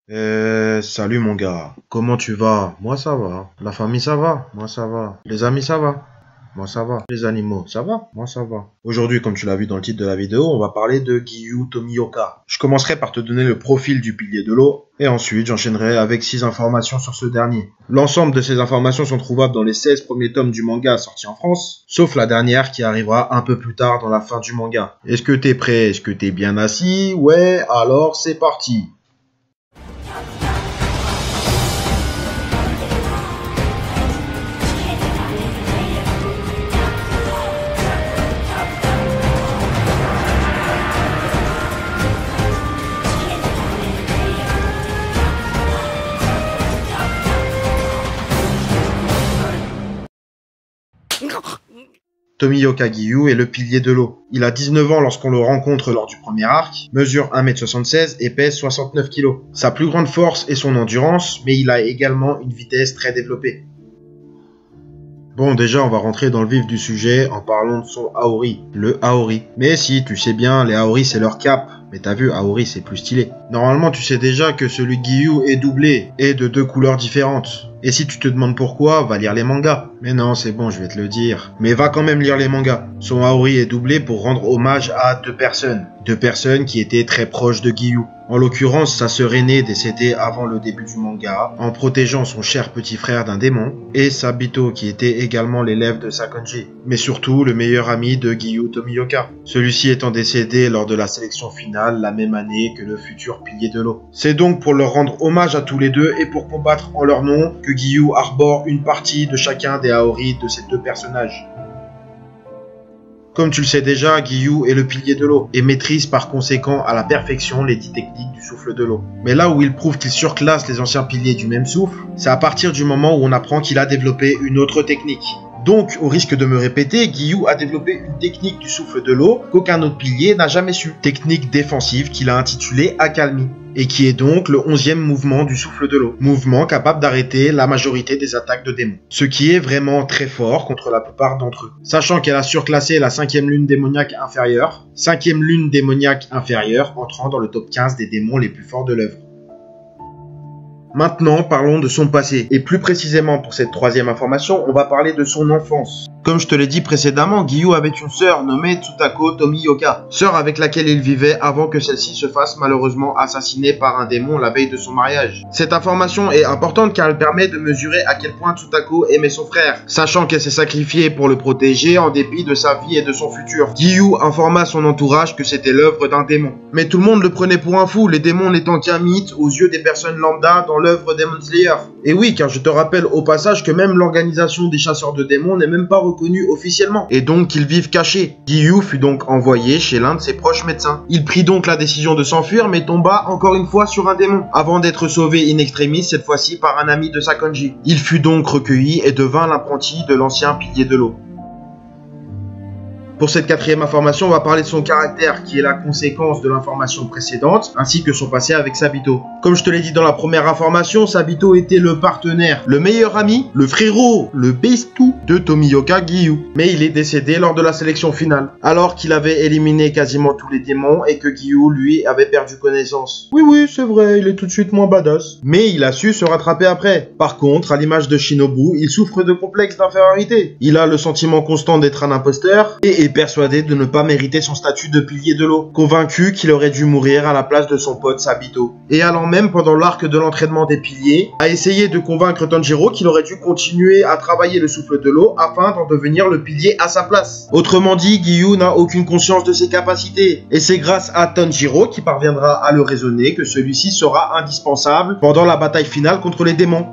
Salut mon gars, comment tu vas? Moi ça va. La famille ça va? Moi ça va. Les amis ça va? Moi ça va. Les animaux ça va? Moi ça va. Aujourd'hui, comme tu l'as vu dans le titre de la vidéo, on va parler de Giyu Tomioka. Je commencerai par te donner le profil du pilier de l'eau et ensuite j'enchaînerai avec 6 informations sur ce dernier. L'ensemble de ces informations sont trouvables dans les 16 premiers tomes du manga sortis en France, sauf la dernière qui arrivera un peu plus tard dans la fin du manga. Est-ce que t'es prêt? Est-ce que t'es bien assis? Ouais, alors c'est parti. Tomioka Giyu est le pilier de l'eau. Il a 19 ans lorsqu'on le rencontre lors du premier arc, mesure 1m76 et pèse 69 kg. Sa plus grande force est son endurance, mais il a également une vitesse très développée. Bon, déjà, on va rentrer dans le vif du sujet en parlant de son Aori, le Aori. Mais si, tu sais bien, les Aori c'est leur cape. Mais t'as vu, Aori c'est plus stylé. Normalement, tu sais déjà que celui de Giyu est doublé et de 2 couleurs différentes. Et si tu te demandes pourquoi, va lire les mangas. Mais non, c'est bon, je vais te le dire. Mais va quand même lire les mangas. Son Aori est doublé pour rendre hommage à 2 personnes. 2 personnes qui étaient très proches de Giyu. En l'occurrence, sa sœur aînée décédée avant le début du manga, en protégeant son cher petit frère d'un démon, et Sabito qui était également l'élève de Sakonji, mais surtout le meilleur ami de Giyu Tomioka. Celui-ci étant décédé lors de la sélection finale la même année que le futur pilier de l'eau. C'est donc pour leur rendre hommage à tous les deux et pour combattre en leur nom que Giyu arbore une partie de chacun des Aori de ces 2 personnages. Comme tu le sais déjà, Giyu est le pilier de l'eau et maîtrise par conséquent à la perfection les 10 techniques du souffle de l'eau. Mais là où il prouve qu'il surclasse les anciens piliers du même souffle, c'est à partir du moment où on apprend qu'il a développé une autre technique. Donc, au risque de me répéter, Giyu a développé une technique du souffle de l'eau qu'aucun autre pilier n'a jamais su. Technique défensive qu'il a intitulée Accalmie, et qui est donc le 11e mouvement du souffle de l'eau. Mouvement capable d'arrêter la majorité des attaques de démons. Ce qui est vraiment très fort contre la plupart d'entre eux. Sachant qu'elle a surclassé la 5e lune démoniaque inférieure, 5e lune démoniaque inférieure entrant dans le top 15 des démons les plus forts de l'œuvre. Maintenant, parlons de son passé. Et plus précisément pour cette 3e information, on va parler de son enfance. Comme je te l'ai dit précédemment, Giyu avait une sœur nommée Tsutako Tomioka, sœur avec laquelle il vivait avant que celle-ci se fasse malheureusement assassiner par un démon la veille de son mariage. Cette information est importante car elle permet de mesurer à quel point Tsutako aimait son frère, sachant qu'elle s'est sacrifiée pour le protéger en dépit de sa vie et de son futur. Giyu informa son entourage que c'était l'œuvre d'un démon. Mais tout le monde le prenait pour un fou, les démons n'étant qu'un mythe aux yeux des personnes lambda dans l'œuvre Demon Slayer. Et oui, car je te rappelle au passage que même l'organisation des chasseurs de démons n'est même pas reconnue officiellement, et donc qu'ils vivent cachés. Giyu fut donc envoyé chez l'un de ses proches médecins. Il prit donc la décision de s'enfuir, mais tomba encore une fois sur un démon, avant d'être sauvé in extremis, cette fois-ci par un ami de Sakonji. Il fut donc recueilli et devint l'apprenti de l'ancien pilier de l'eau. Pour cette 4e information, on va parler de son caractère, qui est la conséquence de l'information précédente, ainsi que son passé avec Sabito. Comme je te l'ai dit dans la première information, Sabito était le partenaire, le meilleur ami, le frérot, le bestou de Tomioka Giyu. Mais il est décédé lors de la sélection finale, alors qu'il avait éliminé quasiment tous les démons et que Giyu, lui, avait perdu connaissance. Oui, c'est vrai, il est tout de suite moins badass. Mais il a su se rattraper après. Par contre, à l'image de Shinobu, il souffre de complexes d'infériorité. Il a le sentiment constant d'être un imposteur et est persuadé de ne pas mériter son statut de pilier de l'eau, convaincu qu'il aurait dû mourir à la place de son pote Sabito. Et allant même pendant l'arc de l'entraînement des piliers, à essayer de convaincre Tanjiro qu'il aurait dû continuer à travailler le souffle de l'eau afin d'en devenir le pilier à sa place. Autrement dit, Giyu n'a aucune conscience de ses capacités, et c'est grâce à Tanjiro qui parviendra à le raisonner que celui-ci sera indispensable pendant la bataille finale contre les démons.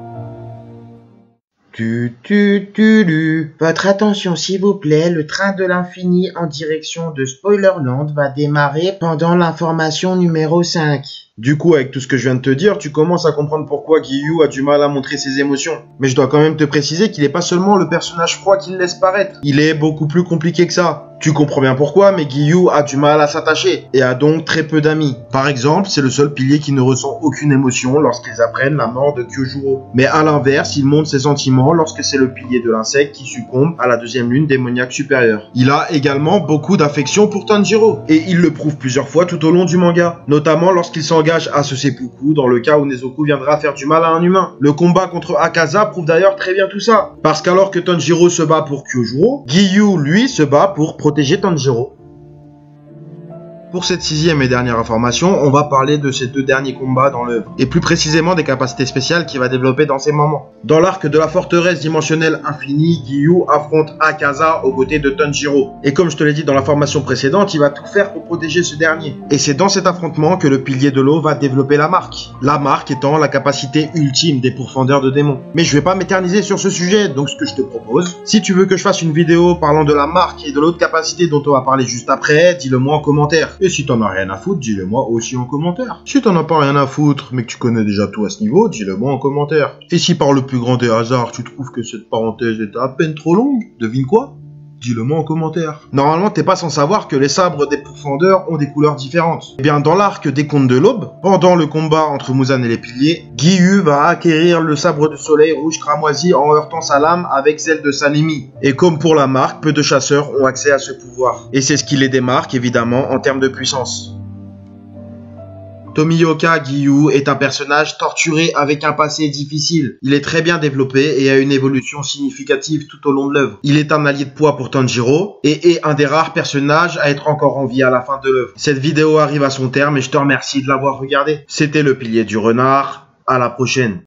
Votre attention s'il vous plaît, le train de l'infini en direction de Spoilerland va démarrer pendant l'information numéro 5. Du coup, avec tout ce que je viens de te dire, tu commences à comprendre pourquoi Giyu a du mal à montrer ses émotions. Mais je dois quand même te préciser qu'il n'est pas seulement le personnage froid qu'il laisse paraître. Il est beaucoup plus compliqué que ça. Tu comprends bien pourquoi, mais Giyu a du mal à s'attacher et a donc très peu d'amis. Par exemple, c'est le seul pilier qui ne ressent aucune émotion lorsqu'ils apprennent la mort de Kyojuro. Mais à l'inverse, il montre ses sentiments lorsque c'est le pilier de l'insecte qui succombe à la deuxième lune démoniaque supérieure. Il a également beaucoup d'affection pour Tanjiro, et il le prouve plusieurs fois tout au long du manga, notamment lorsqu'il s'engage à ce seppuku dans le cas où Nezoku viendra faire du mal à un humain. Le combat contre Akaza prouve d'ailleurs très bien tout ça, parce qu'alors que Tanjiro se bat pour Kyojuro, Giyu, lui, se bat pour protéger Tanjiro. Pour cette sixième et dernière information, on va parler de ces deux derniers combats dans l'œuvre, et plus précisément des capacités spéciales qu'il va développer dans ces moments. Dans l'arc de la forteresse dimensionnelle infinie, Giyu affronte Akaza aux côtés de Tanjiro. Et comme je te l'ai dit dans la formation précédente, il va tout faire pour protéger ce dernier. Et c'est dans cet affrontement que le pilier de l'eau va développer la marque. La marque étant la capacité ultime des pourfendeurs de démons. Mais je vais pas m'éterniser sur ce sujet, donc ce que je te propose, si tu veux que je fasse une vidéo parlant de la marque et de l'autre capacité dont on va parler juste après, dis-le moi en commentaire. Et si t'en as rien à foutre, dis-le moi aussi en commentaire. Si t'en as pas rien à foutre, mais que tu connais déjà tout à ce niveau, dis-le moi en commentaire. Et si par le plus grand des hasards, tu trouves que cette parenthèse est à peine trop longue, devine quoi? Dis-le moi en commentaire. Normalement, t'es pas sans savoir que les sabres des pourfendeurs ont des couleurs différentes. Eh bien, dans l'arc des Contes de l'Aube, pendant le combat entre Muzan et les piliers, Giyu va acquérir le sabre de soleil rouge cramoisi en heurtant sa lame avec celle de Sanemi. Et comme pour la marque, peu de chasseurs ont accès à ce pouvoir. Et c'est ce qui les démarque, évidemment, en termes de puissance. Tomioka Giyu est un personnage torturé avec un passé difficile. Il est très bien développé et a une évolution significative tout au long de l'œuvre. Il est un allié de poids pour Tanjiro et est un des rares personnages à être encore en vie à la fin de l'œuvre. Cette vidéo arrive à son terme et je te remercie de l'avoir regardé. C'était le pilier du renard. À la prochaine.